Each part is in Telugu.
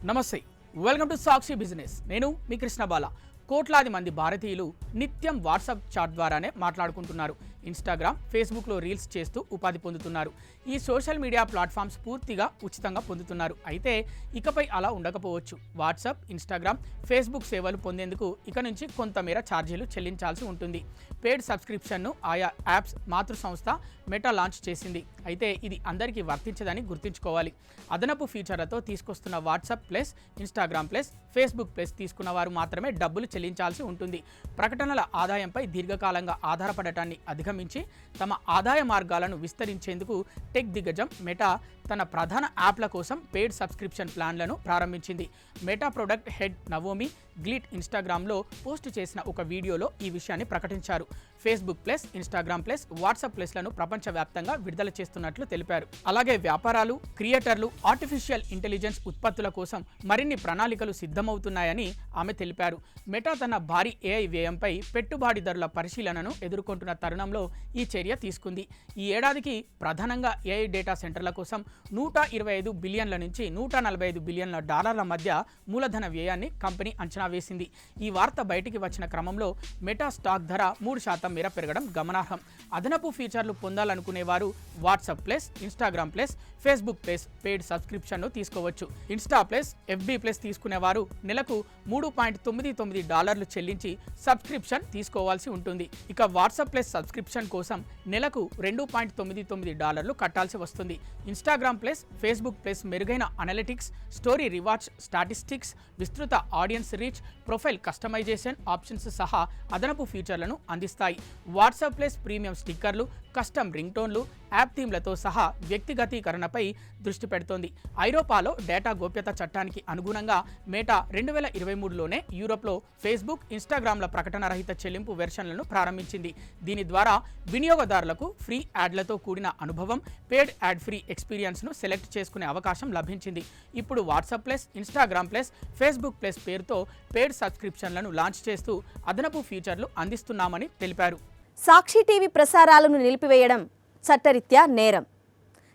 నమస్తే, వెల్కమ్ టు సాక్షి బిజినెస్. నేను మీ కృష్ణ బాల. కోట్లాది మంది భారతీయులు నిత్యం వాట్సాప్ చాట్ ద్వారానే మాట్లాడుకుంటున్నారు. ఇన్స్టాగ్రామ్, ఫేస్బుక్లో రీల్స్ చేస్తూ ఉపాధి పొందుతున్నారు. ఈ సోషల్ మీడియా ప్లాట్ఫామ్స్ పూర్తిగా ఉచితంగా పొందుతున్నారు. అయితే ఇకపై అలా ఉండకపోవచ్చు. వాట్సాప్, ఇన్స్టాగ్రామ్, ఫేస్బుక్ సేవలు పొందేందుకు ఇక నుంచి కొంతమేర ఛార్జీలు చెల్లించాల్సి ఉంటుంది. పెయిడ్ సబ్స్క్రిప్షన్ను ఆయా యాప్స్ మాతృ సంస్థ మెటా లాంచ్ చేసింది. అయితే ఇది అందరికీ వర్తించదని గుర్తుంచుకోవాలి. అదనపు ఫీచర్లతో తీసుకొస్తున్న WhatsApp plus, Instagram plus, Facebook plus తీసుకున్న వారు మాత్రమే డబ్బులు చెల్లించాల్సి ఉంటుంది. ప్రకటనల ఆదాయంపై దీర్ఘకాలంగా ఆధారపడటాన్ని అధిగమించి తమ ఆదాయ మార్గాలను విస్తరించేందుకు టెక్ దిగ్గజం మెటా తన ప్రధాన యాప్ల కోసం పెయిడ్ సబ్స్క్రిప్షన్ ప్లాన్లను ప్రారంభించింది. Meta product head Naomi Gleit ఇన్స్టాగ్రామ్లో పోస్ట్ చేసిన ఒక వీడియోలో ఈ విషయాన్ని ప్రకటించారు. Facebook plus, Instagram plus, WhatsApp ప్లస్లను ప్రపంచవ్యాప్తంగా విడుదల చేస్తున్నట్లు తెలిపారు. అలాగే వ్యాపారాలు, క్రియేటర్లు ఆర్టిఫిషియల్ ఇంటెలిజెన్స్ ఉత్పత్తుల కోసం మరిన్ని ప్రణాళికలు సిద్ధమవుతున్నాయని ఆమె తెలిపారు. మెటా తన భారీ ఏఐ వ్యయంపై పెట్టుబడిదారుల పరిశీలనను ఎదుర్కొంటున్న తరుణంలో ఈ చర్య తీసుకుంది. ఈ ఏడాదికి ప్రధానంగా ఏఐ డేటా సెంటర్ల కోసం 125 బిలియన్ల నుంచి 145 బిలియన్ల డాలర్ల మధ్య మూలధన వ్యయాన్ని కంపెనీ అంచనా వేసింది. ఈ వార్త బయటికి వచ్చిన క్రమంలో మెటా స్టాక్ ధర 3% మేర పెరగడం గమనార్హం. అదనపు ఫీచర్లు పొందాలనుకునేవారు WhatsApp plus, Instagram plus, Facebook plus paid సబ్స్క్రిప్షన్ను తీసుకోవచ్చు. ఇన్స్టా ప్లస్, ఎఫ్బీ ప్లస్ తీసుకునేవారు నెలకు $3.99 చెల్లించి సబ్స్క్రిప్షన్ తీసుకోవాల్సి ఉంటుంది. ఇక వాట్సాప్ ప్లస్ సబ్స్క్రిప్షన్ కోసం నెలకు $2.99 కట్టాల్సి వస్తుంది. ఇన్స్టాగ్రామ్ ప్లస్, ఫేస్బుక్ ప్లస్ మెరుగైన అనలిటిక్స్, స్టోరీ రివాచ్, స్టాటిస్టిక్స్, విస్తృత audience reach, profile customisation options సహా అదనపు ఫీచర్లను అందిస్తాయి. వాట్సాప్ ప్లస్ ప్రీమియం స్టిక్కర్లు, కస్టమ్ రింగ్ టోన్లు, యాప్ థీమ్లతో సహా వ్యక్తిగతీకరణపై దృష్టి పెడుతోంది. ఐరోపాలో డేటా గోప్యత చట్టానికి అనుగుణంగా మెటా 2023లోనే యూరోప్లో ఫేస్బుక్, ఇన్స్టాగ్రామ్ల ప్రకటన రహిత చెల్లింపు వెర్షన్లను ప్రారంభించింది. దీని ద్వారా వినియోగదారులకు ఫ్రీ యాడ్లతో కూడిన అనుభవం, పెయిడ్ యాడ్ ఫ్రీ ఎక్స్పీరియన్స్ను సెలెక్ట్ చేసుకునే అవకాశం లభించింది. ఇప్పుడు WhatsApp plus, Instagram plus, Facebook plus పేరుతో పెయిడ్ సబ్స్క్రిప్షన్లను లాంచ్ చేస్తూ అదనపు ఫీచర్లు అందిస్తున్నామని తెలిపారు. సాక్షి టీవీ ప్రసారాలను నిలిపివేయడం చట్టరీత్యా నేరం.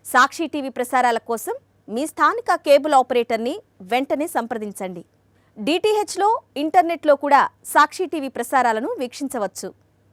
సాక్షి టీవీ ప్రసారాల కోసం మీ స్థానిక కేబుల్ ఆపరేటర్ని వెంటనే సంప్రదించండి. డిటిహెచ్లో, ఇంటర్నెట్లో కూడా సాక్షి టీవీ ప్రసారాలను వీక్షించవచ్చు.